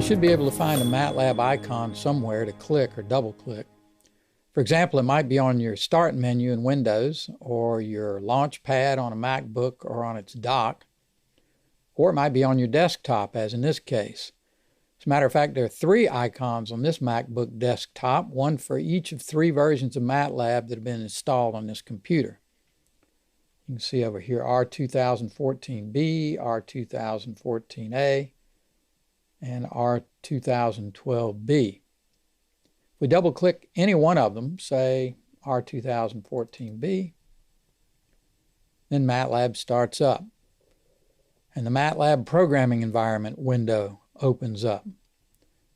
should be able to find a MATLAB icon somewhere to click or double click. For example, it might be on your Start menu in Windows, or your launch pad on a MacBook or on its dock, or it might be on your desktop, as in this case. As a matter of fact, there are 3 icons on this MacBook desktop, one for each of 3 versions of MATLAB that have been installed on this computer. You can see over here R2014B, R2014A, and R2012B. If we double click any one of them, say R2014B, then MATLAB starts up. And the MATLAB programming environment window opens up.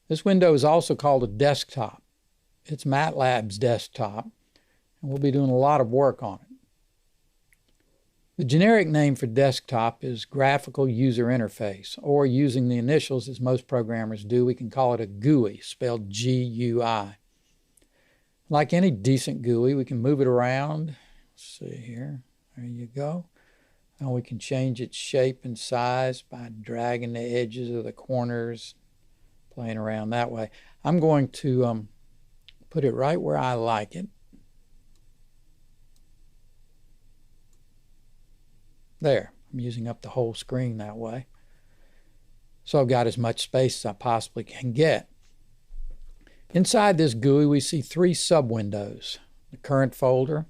This window is also called a desktop. It's MATLAB's desktop, and we'll be doing a lot of work on it. The generic name for desktop is Graphical User Interface, or using the initials as most programmers do, we can call it a GUI, spelled G-U-I. Like any decent GUI, we can move it around. Let's see here. There you go. And we can change its shape and size by dragging the edges of the corners, playing around that way. I'm going to put it right where I like it. There, I'm using up the whole screen that way. So I've got as much space as I possibly can get. Inside this GUI, we see 3 sub-windows. The current folder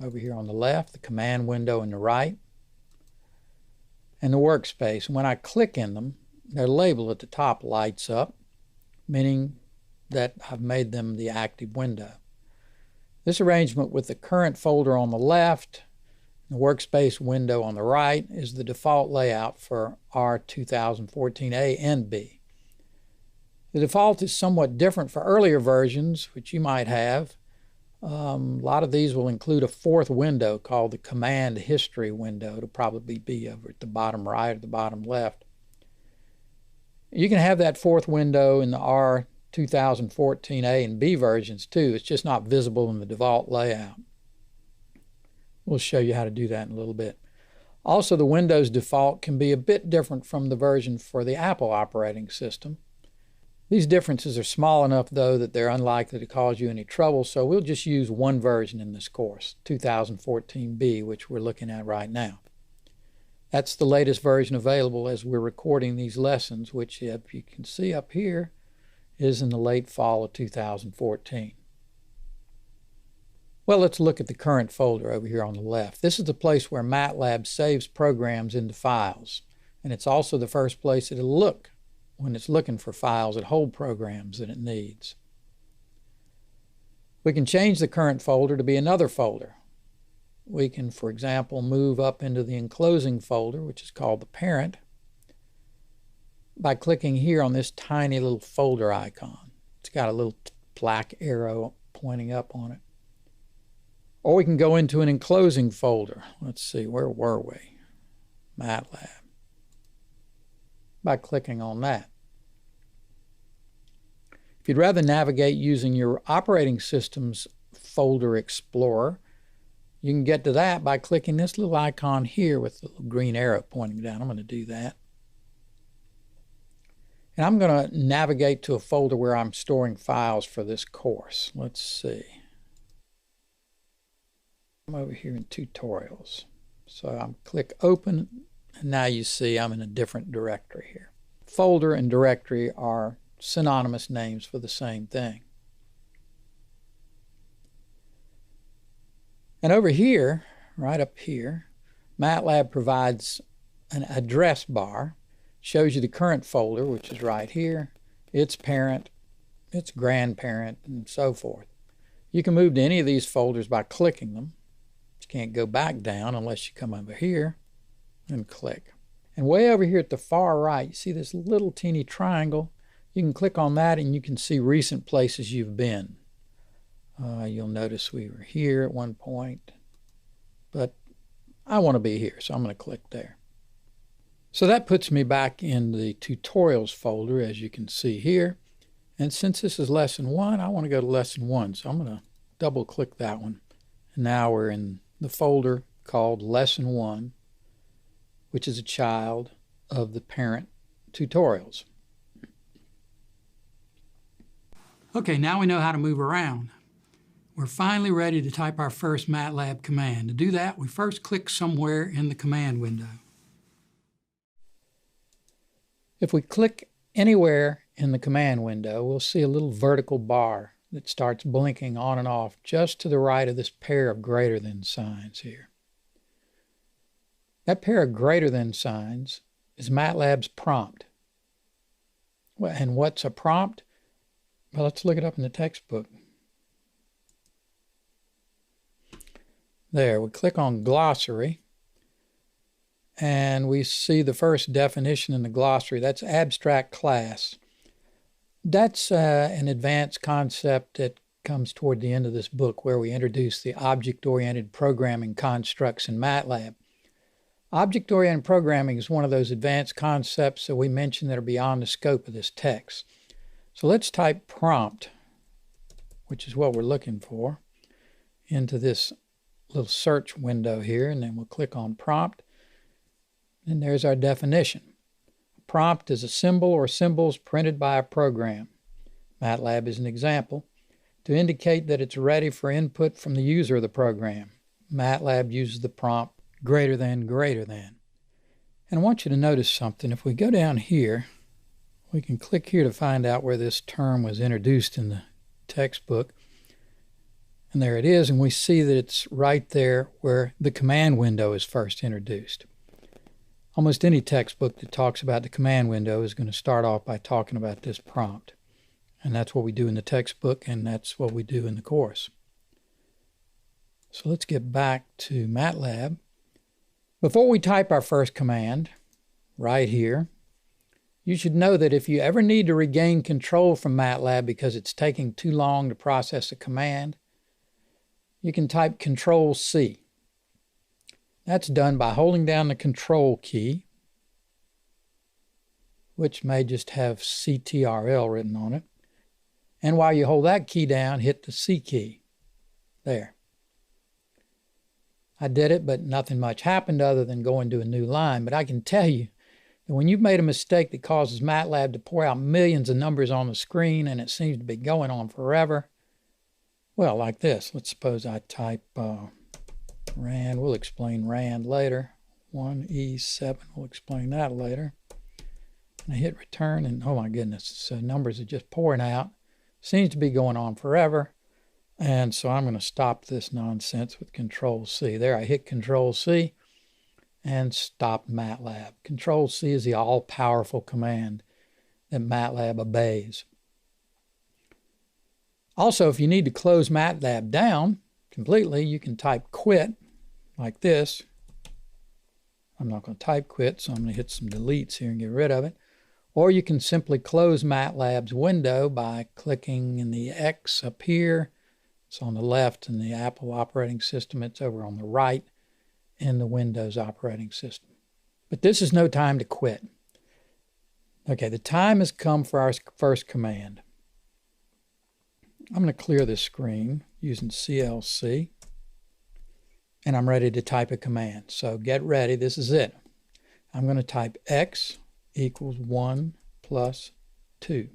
over here on the left, the command window on the right, and the workspace. And when I click in them, their label at the top lights up, meaning that I've made them the active window. This arrangement with the current folder on the left, the workspace window on the right, is the default layout for R2014A and B. The default is somewhat different for earlier versions, which you might have. A lot of these will include a 4th window called the command history window. It'll probably be over at the bottom right or the bottom left. You can have that 4th window in the R2014A and B versions too. It's just not visible in the default layout. We'll show you how to do that in a little bit. Also, the Windows default can be a bit different from the version for the Apple operating system. These differences are small enough, though, that they're unlikely to cause you any trouble, so we'll just use one version in this course, 2014B, which we're looking at right now. That's the latest version available as we're recording these lessons, which, if you can see up here, is in the late fall of 2014. Well, let's look at the current folder over here on the left. This is the place where MATLAB saves programs into files, and it's also the first place it'll look when it's looking for files that hold programs that it needs. We can change the current folder to be another folder. We can, for example, move up into the enclosing folder, which is called the parent, by clicking here on this tiny little folder icon. It's got a little black arrow pointing up on it. Or we can go into an enclosing folder. Let's see, where were we? MATLAB. By clicking on that. If you'd rather navigate using your operating system's folder explorer, you can get to that by clicking this little icon here with the little green arrow pointing down. I'm going to do that. And I'm going to navigate to a folder where I'm storing files for this course. Let's see. I'm over here in tutorials. So I'm click open, and now you see I'm in a different directory here. Folder and directory are synonymous names for the same thing. And over here, right up here, MATLAB provides an address bar, shows you the current folder, which is right here, its parent, its grandparent, and so forth. You can move to any of these folders by clicking them. You can't go back down unless you come over here and click. And way over here at the far right, you see this little teeny triangle. You can click on that and you can see recent places you've been. You'll notice we were here at one point, but I want to be here, so I'm going to click there. So that puts me back in the tutorials folder, as you can see here. And since this is lesson 1, I want to go to lesson 1, so I'm going to double click that one. And now we're in the folder called lesson 1, which is a child of the parent tutorials. Okay, now we know how to move around. We're finally ready to type our first MATLAB command. To do that, we first click somewhere in the command window. If we click anywhere in the command window, we'll see a little vertical bar that starts blinking on and off just to the right of this pair of greater than signs here. That pair of greater than signs is MATLAB's prompt. And what's a prompt? Well, let's look it up in the textbook. There, we click on glossary, and we see the first definition in the glossary. That's abstract class. That's an advanced concept that comes toward the end of this book, where we introduce the object-oriented programming constructs in MATLAB. Object-oriented programming is one of those advanced concepts that we mentioned that are beyond the scope of this text. So let's type prompt, which is what we're looking for, into this little search window here, and then we'll click on prompt, and there's our definition. A prompt is a symbol or symbols printed by a program. MATLAB is an example to indicate that it's ready for input from the user of the program. MATLAB uses the prompt greater than greater than. And I want you to notice something. If we go down here, we can click here to find out where this term was introduced in the textbook. And there it is, and we see that it's right there where the command window is first introduced. Almost any textbook that talks about the command window is going to start off by talking about this prompt. And that's what we do in the textbook, and that's what we do in the course. So let's get back to MATLAB. Before we type our first command, right here, you should know that if you ever need to regain control from MATLAB because it's taking too long to process a command, you can type Control-C. That's done by holding down the Control key, which may just have CTRL written on it. And while you hold that key down, hit the C key. There. I did it, but nothing much happened other than going to a new line. But I can tell you that when you've made a mistake that causes MATLAB to pour out millions of numbers on the screen and it seems to be going on forever, well, like this. Let's suppose I type RAND. We'll explain RAND later. 1E7. We'll explain that later. And I hit return, and oh my goodness, numbers are just pouring out. Seems to be going on forever. And so I'm going to stop this nonsense with Control-C. There, I hit Control-C and stop MATLAB. Control-C is the all-powerful command that MATLAB obeys. Also, if you need to close MATLAB down completely, you can type quit like this. I'm not going to type quit, so I'm going to hit some deletes here and get rid of it. Or you can simply close MATLAB's window by clicking in the X up here. It's on the left in the Apple operating system. It's over on the right in the Windows operating system. But this is no time to quit. Okay, the time has come for our first command. I'm going to clear this screen using CLC, and I'm ready to type a command. So get ready. This is it. I'm going to type X equals 1 plus 2.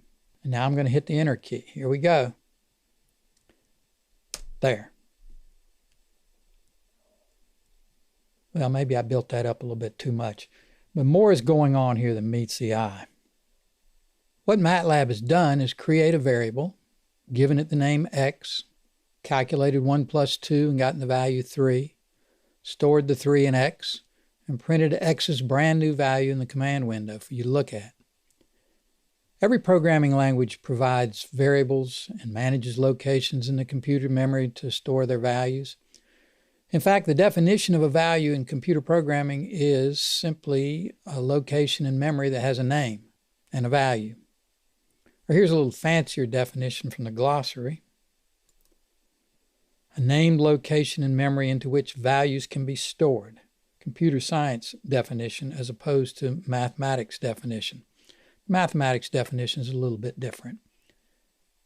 And now I'm going to hit the Enter key. Here we go. There. Well, maybe I built that up a little bit too much. But more is going on here than meets the eye. What MATLAB has done is create a variable, given it the name X, calculated 1 plus 2 and gotten the value 3, stored the 3 in X, and printed X's brand new value in the command window for you to look at. Every programming language provides variables and manages locations in the computer memory to store their values. In fact, the definition of a value in computer programming is simply a location in memory that has a name and a value. Or here's a little fancier definition from the glossary. A named location in memory into which values can be stored. Computer science definition as opposed to mathematics definition. Mathematics definition is a little bit different.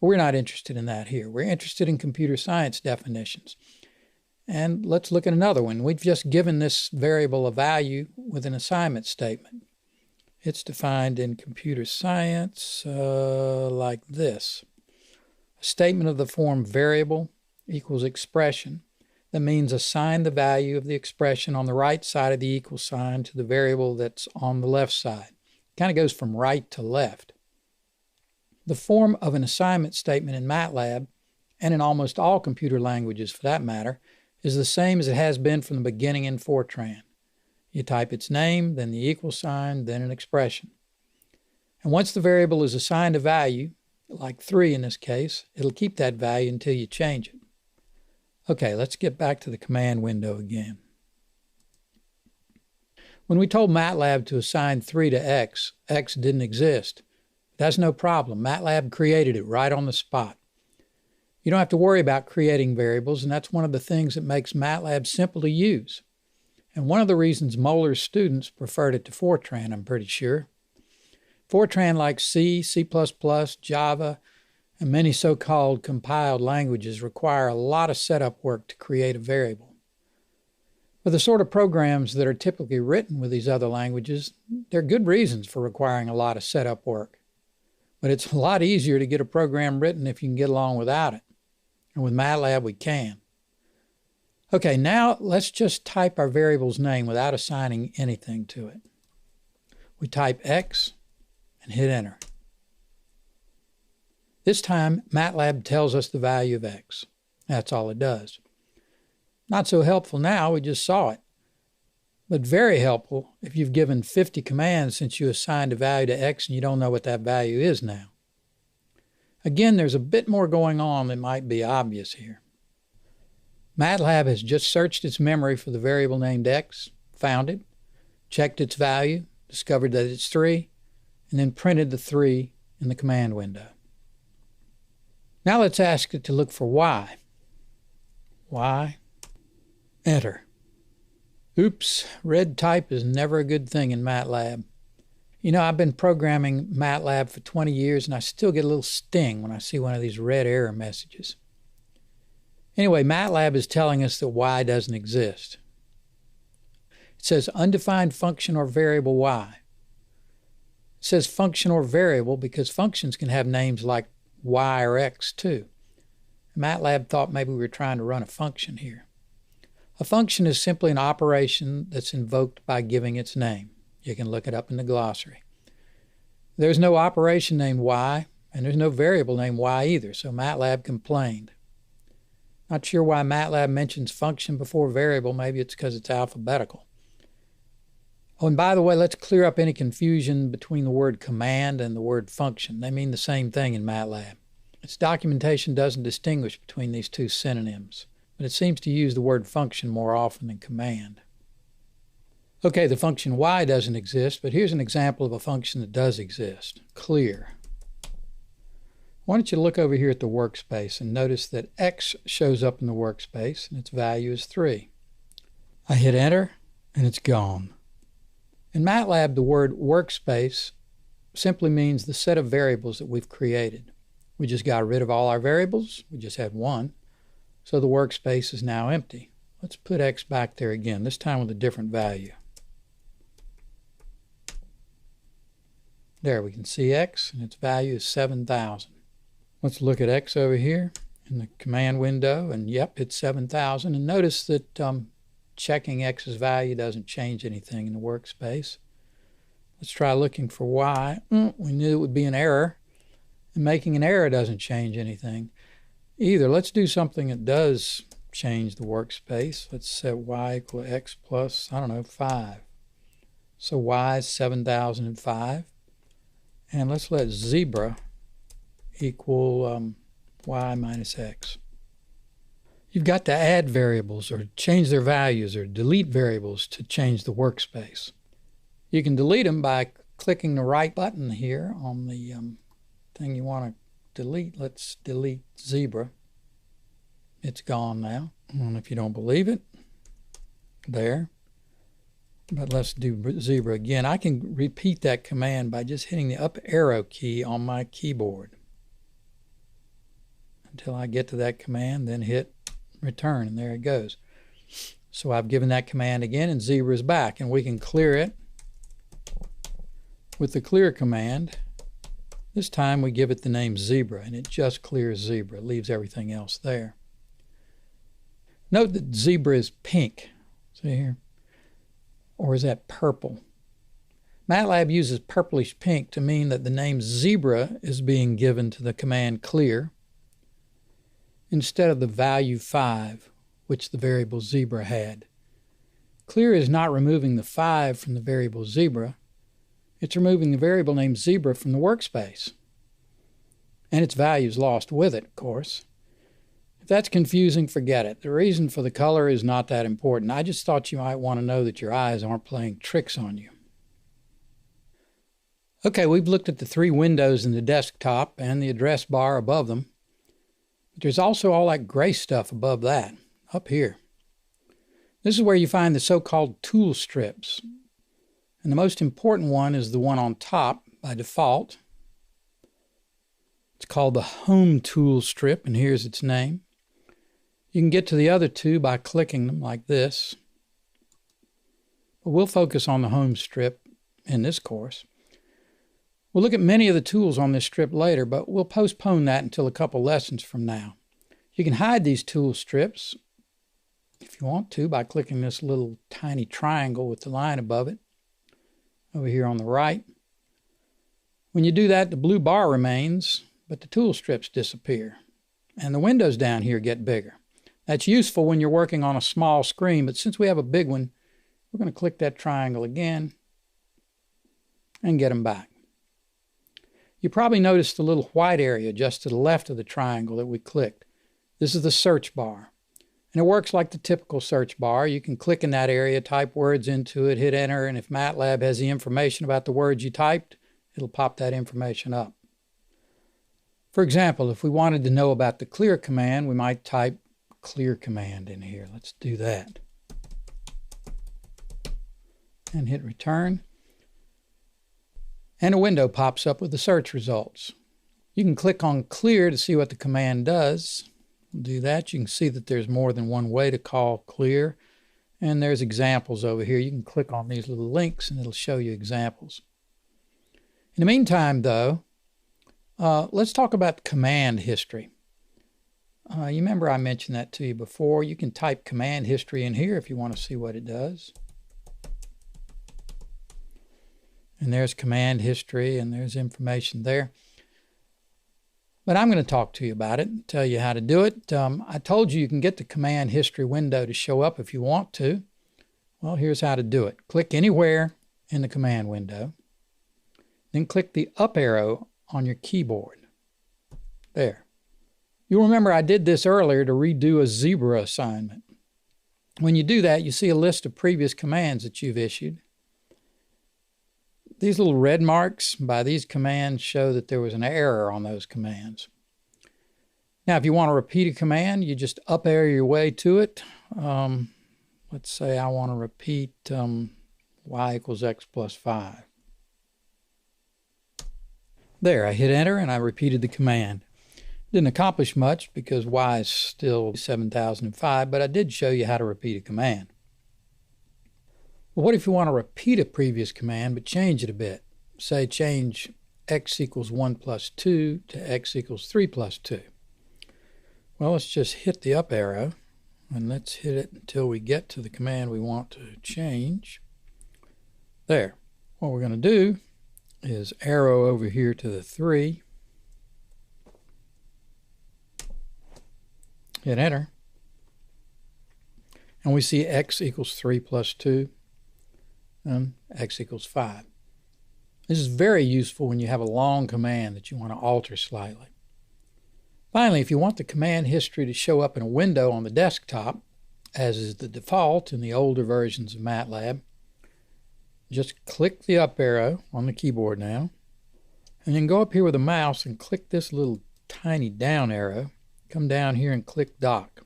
But we're not interested in that here. We're interested in computer science definitions. And let's look at another one. We've just given this variable a value with an assignment statement. It's defined in computer science like this. A statement of the form variable equals expression. That means assign the value of the expression on the right side of the equal sign to the variable that's on the left side. Kind of goes from right to left. The form of an assignment statement in MATLAB, and in almost all computer languages for that matter, is the same as it has been from the beginning in Fortran. You type its name, then the equal sign, then an expression. And once the variable is assigned a value, like 3 in this case, it'll keep that value until you change it. Okay, let's get back to the command window again. When we told MATLAB to assign 3 to x, x didn't exist. That's no problem. MATLAB created it right on the spot. You don't have to worry about creating variables, and that's one of the things that makes MATLAB simple to use. And one of the reasons Moeller's students preferred it to Fortran, I'm pretty sure. Fortran, like C, C++, Java, and many so-called compiled languages, require a lot of setup work to create a variable. For the sort of programs that are typically written with these other languages, there are good reasons for requiring a lot of setup work. But it's a lot easier to get a program written if you can get along without it. And with MATLAB, we can. Okay, now let's just type our variable's name without assigning anything to it. We type x and hit enter. This time, MATLAB tells us the value of x. That's all it does. Not so helpful now, we just saw it. But very helpful if you've given 50 commands since you assigned a value to x and you don't know what that value is now. Again, there's a bit more going on that might be obvious here. MATLAB has just searched its memory for the variable named x, found it, checked its value, discovered that it's 3, and then printed the 3 in the command window. Now let's ask it to look for y. Y, enter. Oops, red type is never a good thing in MATLAB. You know, I've been programming MATLAB for 20 years and I still get a little sting when I see one of these red error messages. Anyway, MATLAB is telling us that y doesn't exist. It says undefined function or variable y. It says function or variable because functions can have names like y or x too. MATLAB thought maybe we were trying to run a function here. A function is simply an operation that's invoked by giving its name. You can look it up in the glossary. There's no operation named y, and there's no variable named y either, so MATLAB complained. Not sure why MATLAB mentions function before variable. Maybe it's because it's alphabetical. Oh, and by the way, let's clear up any confusion between the word command and the word function. They mean the same thing in MATLAB. Its documentation doesn't distinguish between these two synonyms, but it seems to use the word function more often than command. Okay, the function y doesn't exist, but here's an example of a function that does exist. Clear. Why don't you look over here at the workspace and notice that x shows up in the workspace and its value is 3. I hit enter and it's gone. In MATLAB, the word workspace simply means the set of variables that we've created. We just got rid of all our variables. We just had one. So the workspace is now empty. Let's put x back there again, this time with a different value. There, we can see x, and its value is 7,000. Let's look at x over here in the command window, and yep, it's 7,000. And notice that checking x's value doesn't change anything in the workspace. Let's try looking for y. We knew it would be an error, and making an error doesn't change anything either. Let's do something that does change the workspace. Let's set y equal x plus, 5. So y is 7,005. And let's let zebra equal y minus x. You've got to add variables or change their values or delete variables to change the workspace. You can delete them by clicking the right button here on the thing you want to delete. Let's delete zebra. It's gone now. And if you don't believe it, there. But let's do zebra again. I can repeat that command by just hitting the up arrow key on my keyboard until I get to that command, then hit return, and there it goes. So I've given that command again, and zebra is back, and we can clear it with the clear command. This time we give it the name zebra, and it just clears zebra. It leaves everything else there. Note that zebra is pink. See here? Or is that purple? MATLAB uses purplish pink to mean that the name zebra is being given to the command clear instead of the value 5, which the variable zebra had. Clear is not removing the 5 from the variable zebra. It's removing the variable named zebra from the workspace. And its value is lost with it, of course. If that's confusing, forget it. The reason for the color is not that important. I just thought you might want to know that your eyes aren't playing tricks on you. Okay, we've looked at the 3 windows in the desktop and the address bar above them. But there's also all that gray stuff above that, up here. This is where you find the so-called tool strips. And the most important one is the one on top by default. It's called the Home Tool strip, and here's its name. You can get to the other 2 by clicking them like this. But we'll focus on the Home strip in this course. We'll look at many of the tools on this strip later, but we'll postpone that until a couple lessons from now. You can hide these tool strips if you want to by clicking this little tiny triangle with the line above it over here on the right. When you do that, the blue bar remains, but the tool strips disappear. And the windows down here get bigger. That's useful when you're working on a small screen, but since we have a big one, we're going to click that triangle again and get them back. You probably noticed the little white area just to the left of the triangle that we clicked. This is the search bar. And it works like the typical search bar. You can click in that area, type words into it, hit enter, and if MATLAB has the information about the words you typed, it'll pop that information up. For example, if we wanted to know about the clear command, we might type clear command in here. Let's do that. And hit return. And a window pops up with the search results. You can click on clear to see what the command does. We'll do that. You can see that there's more than one way to call clear. And there's examples over here. You can click on these little links and it'll show you examples. In the meantime, though, let's talk about command history. You remember I mentioned that to you before. You can type command history in here if you want to see what it does. And there's command history and there's information there. But I'm going to talk to you about it and tell you how to do it. I told you can get the command history window to show up if you want to. Well, here's how to do it. Click anywhere in the command window. Then click the up arrow on your keyboard. There. You'll remember I did this earlier to redo a zebra assignment. When you do that, you see a list of previous commands that you've issued. These little red marks by these commands show that there was an error on those commands. Now, if you want to repeat a command, you just up arrow your way to it. Let's say I want to repeat y equals x plus 5. There, I hit enter and I repeated the command. Didn't accomplish much because y is still 7005, but I did show you how to repeat a command. Well, what if you want to repeat a previous command but change it a bit? Say change x equals 1 plus 2 to x equals 3 plus 2. Well, let's just hit the up arrow and let's hit it until we get to the command we want to change. There. What we're going to do is arrow over here to the 3. Hit enter. And we see x equals 3 plus 2. And x equals 5. This is very useful when you have a long command that you want to alter slightly. Finally, if you want the command history to show up in a window on the desktop, as is the default in the older versions of MATLAB, just click the up arrow on the keyboard now, and then go up here with a mouse and click this little tiny down arrow, come down here and click dock,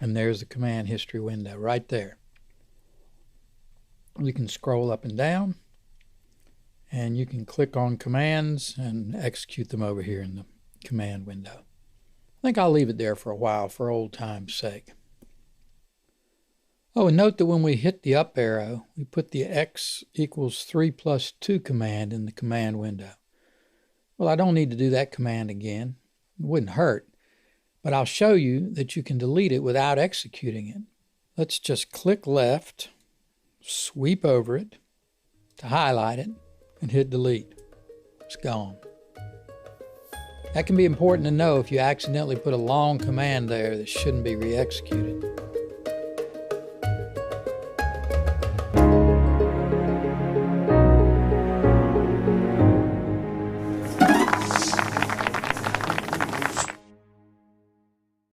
and there's the command history window right there. You can scroll up and down, and you can click on commands and execute them over here in the command window. I think I'll leave it there for a while for old time's sake. Oh, and note that when we hit the up arrow, we put the x equals 3 plus 2 command in the command window. Well, I don't need to do that command again. It wouldn't hurt, but I'll show you that you can delete it without executing it. Let's just click left, sweep over it to highlight it, and hit delete. It's gone. That can be important to know if you accidentally put a long command there that shouldn't be re-executed.